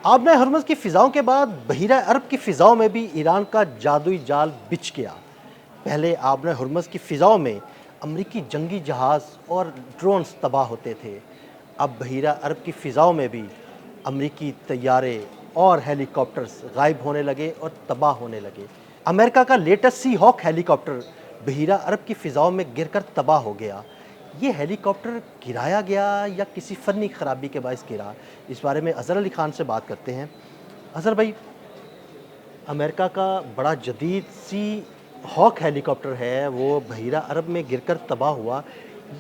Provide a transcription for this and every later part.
आबना हरमज़ की फ़िज़ाओं के बाद बहीरा अरब की फ़िज़ाओं में भी ईरान का जादुई जाल बिछ गया। पहले आबना हरमज़ की फ़िज़ाओं में अमरीकी जंगी जहाज़ और ड्रोन्स तबाह होते थे। अब बहीरा अरब की फ़िज़ाओं में भी अमरीकी तैयारे और हेलीकॉप्टर्स गायब होने लगे और तबाह होने लगे। अमेरिका का लेटेस्ट सी हॉक हेलीकॉप्टर बहीरा अरब की फ़िज़ाओं में गिरकर तबाह हो गया। ये हेलीकॉप्टर गिराया गया या किसी फ़नी ख़राबी के बायस गिरा? इस बारे में अज़हर अली ख़ान से बात करते हैं। अज़हर भाई, अमेरिका का बड़ा जदीद सी हॉक हेलीकॉप्टर है, वो बहीरा अरब में गिरकर तबाह हुआ।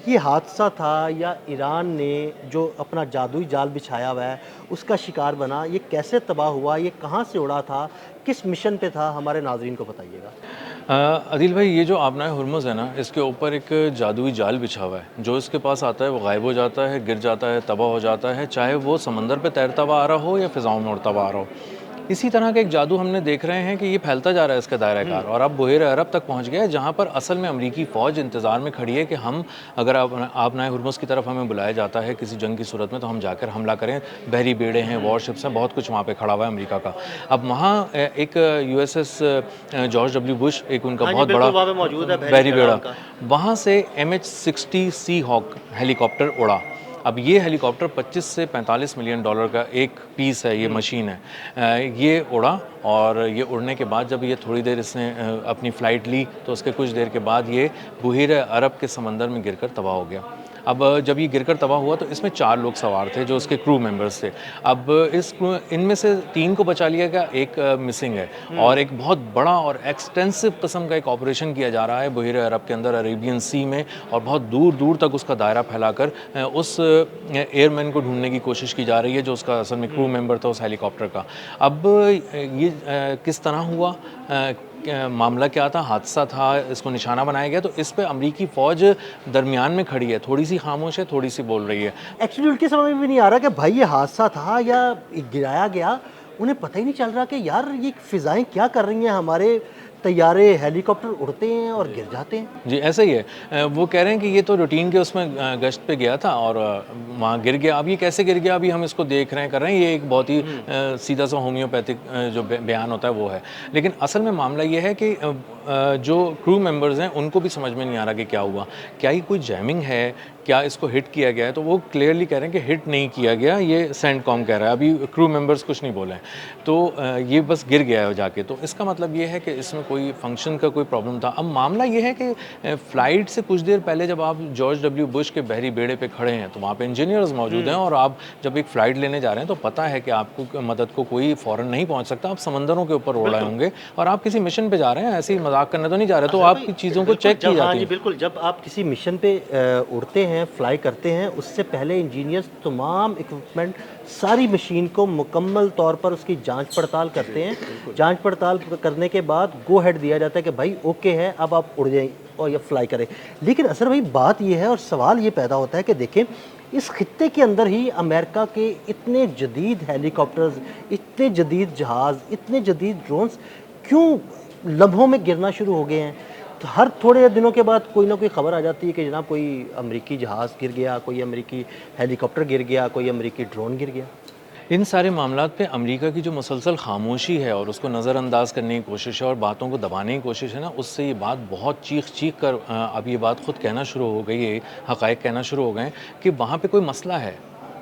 ये हादसा था या ईरान ने जो अपना जादुई जाल बिछाया हुआ है, उसका शिकार बना? ये कैसे तबाह हुआ? ये कहाँ से उड़ा था? किस मिशन पे था? हमारे नाज़रीन को बताइएगा। अदील भाई, ये जो आबनाए हुर्मुज़ है ना, इसके ऊपर एक जादुई जाल बिछा हुआ है। जो इसके पास आता है वो गायब हो जाता है, गिर जाता है, तबाह हो जाता है, चाहे वो समंदर पे तैरता हुआ आ रहा हो या फ़िज़ाओं में उड़ता हुआ आ रहा हो। इसी तरह का एक जादू हमने देख रहे हैं कि ये फैलता जा रहा है इसका दायरा-ए-कार, और अब बहीर अरब तक पहुँच गया है, जहाँ पर असल में अमरीकी फ़ौज इंतज़ार में खड़ी है कि हम अगर आबनाए हुर्मुज़ की तरफ हमें बुलाया जाता है किसी जंग की सूरत में, तो हम जाकर हमला करें। बहरी बेड़े हैं, वॉरशिप्स हैं, बहुत कुछ वहाँ पे खड़ा हुआ है अमरीका का। अब वहाँ एक यूएसएस जॉर्ज डब्ल्यू बुश, एक उनका हाँ जी, बहुत बड़ा बिल्कुल वहाँ पे मौजूद है बहरी बहरी बेड़ा बेड़ा, उनका। वहाँ से MH-60 सी हॉक हेलीकॉप्टर उड़ा। अब ये हेलीकॉप्टर 25 से 45 मिलियन डॉलर का एक पीस है, ये मशीन है। ये उड़ा, और ये उड़ने के बाद जब ये थोड़ी देर इसने अपनी फ़्लाइट ली, तो उसके कुछ देर के बाद ये बहीर अरब के समंदर में गिरकर तबाह हो गया। अब जब ये गिरकर तबाह हुआ तो इसमें 4 लोग सवार थे जो उसके क्रू मेंबर्स थे। अब इनमें से 3 को बचा लिया गया, एक मिसिंग है, और एक बहुत बड़ा और एक्सटेंसिव किस्म का एक ऑपरेशन किया जा रहा है बहीर अरब के अंदर, अरेबियन सी में, और बहुत दूर-दूर तक उसका दायरा फैलाकर उस एयरमैन को ढूँढने की कोशिश की जा रही है जो उसका असल में क्रू मेंबर था उस हेलीकॉप्टर का। अब ये किस तरह हुआ, मामला क्या था, हादसा था, इसको निशाना बनाया गया, तो इस पे अमरीकी फ़ौज दरमियान में खड़ी है, थोड़ी-सी खामोश है, थोड़ी-सी बोल रही है। एक्चुअली उनके समझ में भी नहीं आ रहा कि भाई ये हादसा था या गिराया गया। उन्हें पता ही नहीं चल रहा कि यार ये फ़िज़ाएँ क्या कर रही हैं, हमारे तैयारे हेलीकॉप्टर उड़ते हैं और गिर जाते हैं। जी, ऐसा ही है। वो कह रहे हैं कि ये तो रूटीन के उसमें गश्त पे गया था और वहाँ गिर गया। अब ये कैसे गिर गया, अभी हम इसको देख रहे हैं, कर रहे हैं। ये एक बहुत ही सीधा-सा होम्योपैथिक जो बयान होता है वो है। लेकिन असल में मामला ये है कि जो क्रू मेंबर्स हैं उनको भी समझ में नहीं आ रहा कि क्या हुआ। क्या ये कोई जैमिंग है? क्या इसको हिट किया गया है? तो वो क्लियरली कह रहे हैं कि हिट नहीं किया गया, ये सेंटकॉम कह रहा है। अभी क्रू मेंबर्स कुछ नहीं बोले हैं। तो ये बस गिर गया है जाके। तो इसका मतलब ये है कि इसमें कोई फंक्शन का कोई प्रॉब्लम था। अब मामला ये है कि फ़्लाइट से कुछ देर पहले जब आप जॉर्ज डब्ल्यू बुश के बहरी बेड़े पे खड़े हैं, तो वहाँ पे इंजीनियर्स मौजूद हैं, और आप जब एक फ़्लाइट लेने जा रहे हैं तो पता है कि आपको मदद को कोई फ़ौरन नहीं पहुँच सकता। आप समंदरों के ऊपर उड़ रहे होंगे और आप किसी मिशन पे जा रहे हैं, ऐसे ही मज़ाक करने तो नहीं जा रहे। तो अज़हर भाई, आपकी चीज़ों को बिल्कुल चेक की जब, हाँ जाती जी है। बिल्कुल, जब आप किसी मिशन पे उड़ते हैं, फ्लाई करते हैं, उससे पहले इंजीनियर्स तमाम इक्विपमेंट, सारी मशीन को मुकम्मल तौर पर उसकी जांच पड़ताल करते हैं। जांच पड़ताल करने के बाद गो हेड दिया जाता है कि भाई ओके है, अब आप उड़ जाएं और या फ्लाई करें। लेकिन अज़हर भाई, बात ये है और सवाल ये पैदा होता है कि देखें, इस खित्ते के अंदर ही अमेरिका के इतने जदीद हेलीकॉप्टर्स, इतने जदीद जहाज़, इतने जदीद ड्रोन्स क्यों लम्हों में गिरना शुरू हो गए हैं? तो हर थोड़े दिनों के बाद कोई ना कोई ख़बर आ जाती है कि जनाब कोई अमेरिकी जहाज़ गिर गया, कोई अमेरिकी हेलीकॉप्टर गिर गया, कोई अमेरिकी ड्रोन गिर गया। इन सारे मामलात पे अमेरिका की जो मुसलसल खामोशी है और उसको नज़रअंदाज करने की कोशिश है और बातों को दबाने की कोशिश है ना, उससे ये बात बहुत चीख कर अब ये बात खुद कहना शुरू हो गई है, हक़ाइक़ कहना शुरू हो गए हैं कि वहाँ पे कोई मसला है,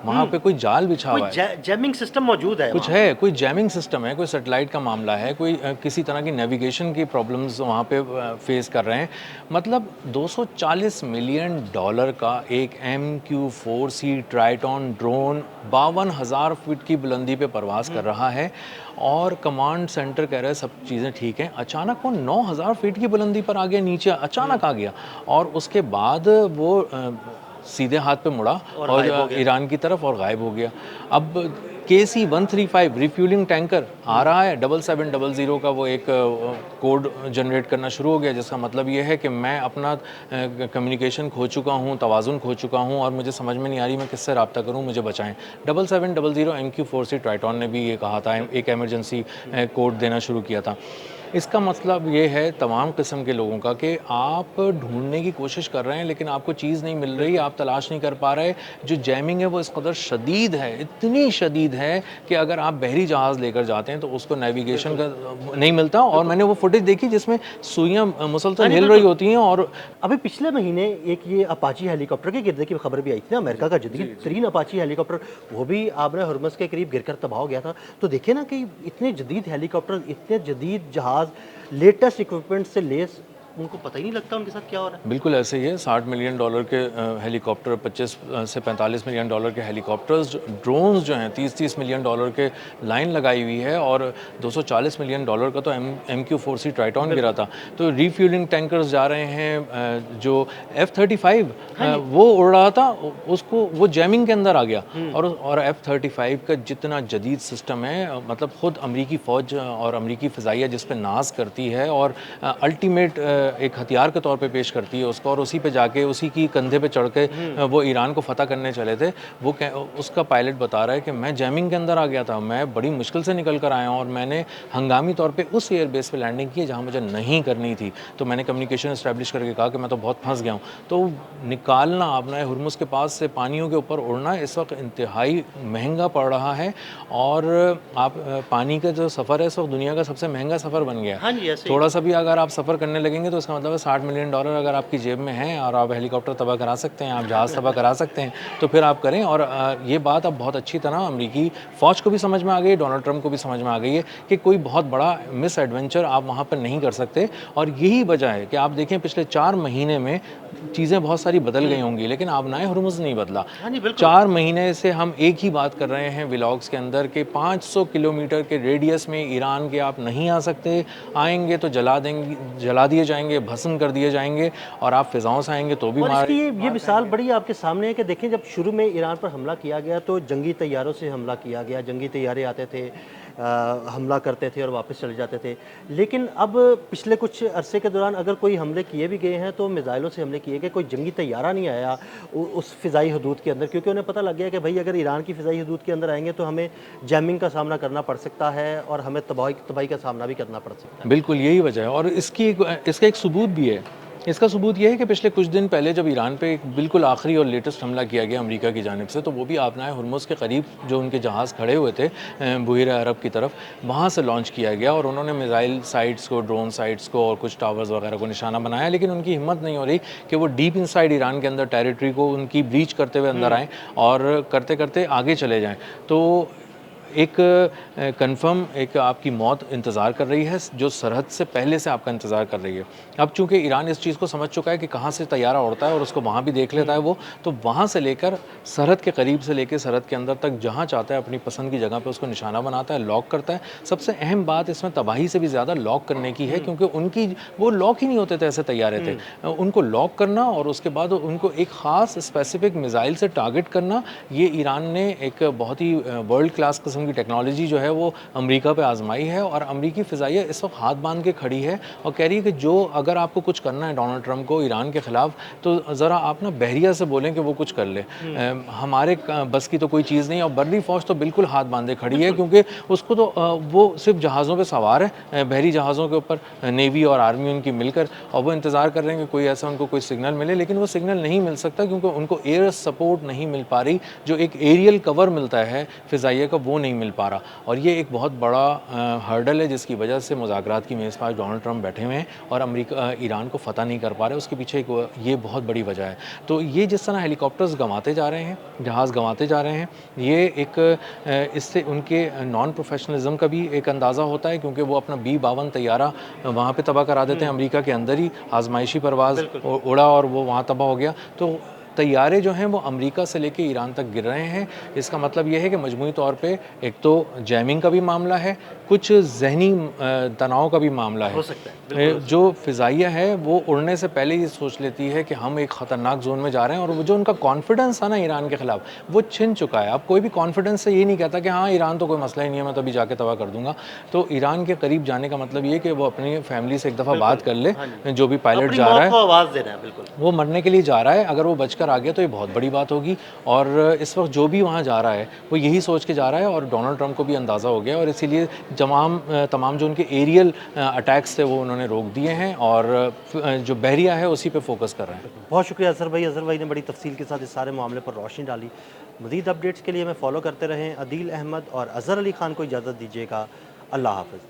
वहाँ पे कोई जाल बिछा कोई हुआ है। जैमिंग सिस्टम मौजूद है कुछ वहाँ पे। है, कोई जैमिंग सिस्टम है, कोई सैटेलाइट का मामला है, कोई किसी तरह की नेविगेशन की प्रॉब्लम्स वहाँ पे फेस कर रहे हैं। मतलब 240 मिलियन डॉलर का एक MQ-4C ट्राइटॉन ड्रोन 52,000 फीट की बुलंदी पे परवाज़ कर रहा है, और कमांड सेंटर कह रहा है सब चीज़ें ठीक हैं। अचानक वो 9,000 फीट की बुलंदी पर आ गया, नीचे अचानक आ गया, और उसके बाद वो सीधे हाथ पे मुड़ा और गायब हो और गया। ईरान की तरफ और गायब हो गया। अब KC-135 रिफ्यूलिंग टैंकर आ रहा है, 7700 का वो एक कोड जनरेट करना शुरू हो गया, जिसका मतलब ये है कि मैं अपना कम्युनिकेशन खो चुका हूँ, तवाज़ुन खो चुका हूँ, और मुझे समझ में नहीं आ रही मैं किससे रब्ता करूँ, मुझे बचाएं। 7700 MQ-4C ट्राइटॉन ने भी ये कहा था, एक इमरजेंसी कोड देना शुरू किया था। इसका मतलब ये है तमाम किस्म के लोगों का कि आप ढूंढने की कोशिश कर रहे हैं लेकिन आपको चीज़ नहीं मिल रही, आप तलाश नहीं कर पा रहे। जो जैमिंग है वो इस कदर शदीद है, इतनी शदीद है कि अगर आप बहरी जहाज़ लेकर जाते हैं तो उसको नेविगेशन का नहीं मिलता। और मैंने वो फुटेज देखी जिसमें सुइयाँ मुसलसल हिल रही होती हैं। और अभी पिछले महीने एक ये अपाची हेलीकॉप्टर के गिरने की खबर भी आई थी ना, अमेरिका का जदीद तरीन अपाची हेलीकॉप्टर, वो भी आबरा हुर्मुज़ के करीब गिरकर तबाह हो गया था। तो देखिए ना कि इतने जदीद हेलीकॉप्टर, इतने जदीद जहाज़, लेटेस्ट इक्विपमेंट से लेस, उनको पता ही नहीं लगता उनके साथ क्या हो रहा है। बिल्कुल ऐसे ही है। $60 मिलियन के हेलीकॉप्टर, 25 से $45 मिलियन के हेलीकॉप्टर्स, ड्रोन्स जो हैं 30-30 मिलियन के लाइन लगाई हुई है। और $240 मिलियन का तो MQ-4C ट्राइटॉन गिरा था। तो रीफ्यूलिंग टैंकर्स जा रहे हैं। जो F-35 वो उड़ रहा था, उसको वो जैमिंग के अंदर आ गया। और F-35 का जितना जदीद सिस्टम है, मतलब ख़ुद अमरीकी फ़ौज और अमरीकी फ़िज़ाइया जिस पे नाज करती है और अल्टीमेट एक हथियार के तौर पे पेश करती है उसको, और उसी पे जाके उसी की कंधे पे चढ़ के वो ईरान को फतह करने चले थे। वो उसका पायलट बता रहा है कि मैं जैमिंग के अंदर आ गया था, मैं बड़ी मुश्किल से निकल कर आया हूँ और मैंने हंगामी तौर पे उस एयरबेस पे लैंडिंग की जहाँ मुझे नहीं करनी थी। तो मैंने कम्युनिकेशन इस्टेब्लिश करके कहा कि मैं तो बहुत फंस गया हूँ। तो निकालना अपना हुर्मुज़ के पास से पानियों के ऊपर उड़ना इस वक्त इंतहाई महंगा पड़ रहा है। और आप पानी का जो सफ़र है इस वक्त दुनिया का सबसे महंगा सफ़र बन गया है। थोड़ा सा भी अगर आप सफ़र करने लगेंगे तो इसका मतलब है $60 मिलियन अगर आपकी जेब में है और आप हेलीकॉप्टर तबाह करा सकते हैं, आप जहाज़ तबाह करा सकते हैं, तो फिर आप करें। और ये बात अब बहुत अच्छी तरह अमरीकी फ़ौज को भी समझ में आ गई है, डोनाल्ड ट्रंप को भी समझ में आ गई है कि कोई बहुत बड़ा मिस एडवेंचर आप वहाँ पर नहीं कर सकते। और यही वजह है कि आप देखें पिछले 4 महीने में चीज़ें बहुत सारी बदल गई होंगी, लेकिन आबनाए हुर्मुज़ नहीं बदला। 4 महीने से हम एक ही बात कर रहे हैं व्लॉग्स के अंदर कि 500 किलोमीटर के रेडियस में ईरान के आप नहीं आ सकते, आएंगे तो जला दिए जाएंगे, भस्म कर दिए जाएंगे। और आप फिजाओं से आएंगे तो भी और इसकी ये मिसाल बड़ी आपके सामने है कि देखें, जब शुरू में ईरान पर हमला किया गया तो जंगी तैयारों से हमला किया गया, जंगी तैयारे आते थे, हमला करते थे और वापस चले जाते थे। लेकिन अब पिछले कुछ अरसे के दौरान अगर कोई हमले किए भी गए हैं तो मिसाइलों से हमले किए गए, कोई जंगी तैयारा नहीं आया उस फ़िज़ाई हदूद के अंदर, क्योंकि उन्हें पता लग गया कि भाई अगर ईरान की फ़िज़ाई हदूद के अंदर आएंगे तो हमें जैमिंग का सामना करना पड़ सकता है और हमें तबाही का सामना भी करना पड़ सकता है। बिल्कुल यही वजह है। और इसका एक सबूत भी है। इसका सबूत यह है कि पिछले कुछ दिन पहले जब ईरान पे एक बिल्कुल आखिरी और लेटेस्ट हमला किया गया अमेरिका की जानिब से, तो वो भी आबनाए हुर्मुज़ के करीब जो उनके जहाज़ खड़े हुए थे बहरा अरब की तरफ, वहाँ से लॉन्च किया गया। और उन्होंने मिसाइल साइट्स को, ड्रोन साइट्स को और कुछ टावर्स वगैरह को निशाना बनाया। लेकिन उनकी हिम्मत नहीं हो रही कि वो डीप इनसाइड ईरान के अंदर टेरिटरी को उनकी ब्रीच करते हुए अंदर आएँ और करते करते आगे चले जाएँ। तो एक कंफर्म एक आपकी मौत इंतज़ार कर रही है जो सरहद से पहले से आपका इंतज़ार कर रही है। अब चूंकि ईरान इस चीज़ को समझ चुका है कि कहाँ से तैयारा उड़ता है और उसको वहाँ भी देख लेता है वो, तो वहाँ से लेकर सरहद के करीब से लेकर सरहद के अंदर तक जहाँ चाहता है अपनी पसंद की जगह पे उसको निशाना बनाता है, लॉक करता है। सबसे अहम बात इसमें तबाही से भी ज़्यादा लॉक करने की है, क्योंकि उनकी वो लॉक ही नहीं होते थे ऐसे तैयारे थे। उनको लॉक करना और उसके बाद उनको एक ख़ास स्पेसिफिक मिसाइल से टारगेट करना, ये ईरान ने एक बहुत ही वर्ल्ड क्लास किस्म की टेक्नोलॉजी जो है वो अमेरिका पे आजमाई है। और अमेरिकी फ़िज़ाइया इस वक्त हाथ बांध के खड़ी है और कह रही है कि जो अगर आपको कुछ करना है डोनाल्ड ट्रंप को ईरान के ख़िलाफ़, तो ज़रा आप ना बहरिया से बोलें कि वो कुछ कर ले। हमारे बस की तो कोई चीज़ नहीं। और बर्री फ़ौज तो बिल्कुल हाथ बांधे खड़ी है, क्योंकि उसको तो वो सिर्फ जहाज़ों पे सवार है, बहरी जहाज़ों के ऊपर, नेवी और आर्मी उनकी मिलकर, और वो इंतज़ार कर रहे हैं कि कोई ऐसा उनको कोई सिग्नल मिले। लेकिन वो सिग्नल नहीं मिल सकता क्योंकि उनको एयर सपोर्ट नहीं मिल पा रही, जो एक एरियल कवर मिलता है फ़िज़ाइया का वो नहीं मिल पा रहा। और ये एक बहुत बड़ा हर्डल है जिसकी वजह से मुज़ाकरात की मेज़ पर डोनाल्ड ट्रंप बैठे हुए हैं और अमेरिका ईरान को फ़तह नहीं कर पा रहे। उसके पीछे एक ये बहुत बड़ी वजह है। तो ये जिस तरह हेलीकॉप्टर्स गंवाते जा रहे हैं, जहाज़ गंवाते जा रहे हैं, ये एक इससे उनके नॉन प्रोफेशनलिज्म का भी एक अंदाज़ा होता है, क्योंकि वो अपना B-52 तैयारा वहाँ पे तबाह करा देते हैं। अमेरिका के अंदर ही आजमाइशी परवाज़ उड़ा और वो वहाँ तबाह हो गया। तो तैयारे जो हैं वो अमेरिका से लेके ईरान तक गिर रहे हैं। इसका मतलब ये है कि मजमूई तौर पे एक तो जैमिंग का भी मामला है, कुछ जहनी तनाव का भी मामला है। हो सकता है जो फ़िज़ाइया है वो उड़ने से पहले ये सोच लेती है कि हम एक ख़तरनाक जोन में जा रहे हैं, और वो जो उनका कॉन्फिडेंस है ना ईरान के ख़िलाफ़, वो छिन चुका है। अब कोई भी कॉन्फिडेंस से ये नहीं कहता कि हाँ ईरान तो कोई मसला ही नहीं है, मैं तो अभी जाके तबाह कर दूंगा। तो ईरान के करीब जाने का मतलब ये कि वो अपनी फैमिली से एक दफ़ा बात कर ले, जो भी पायलट जा रहा है आवाज़ दे रहा है, बिल्कुल वो मरने के लिए जा रहा है। अगर वो बचकर कर आ गया तो ये बहुत बड़ी बात होगी। और इस वक्त जो भी वहाँ जा रहा है वो यही सोच के जा रहा है, और डोनाल्ड ट्रंप को भी अंदाज़ा हो गया, और इसीलिए तमाम जो उनके एरियल अटैक्स थे वो उन्होंने रोक दिए हैं, और जो बहरिया है उसी पे फोकस कर रहे हैं। बहुत शुक्रिया अजहर भाई ने बड़ी तफसील के साथ इस सारे मामले पर रोशनी डाली। मज़ीद अपडेट्स के लिए हमें फॉलो करते रहें। अदील अहमद और अज़हर अली ख़ान को इजाज़त दीजिएगा। अल्लाह हाफ़िज़।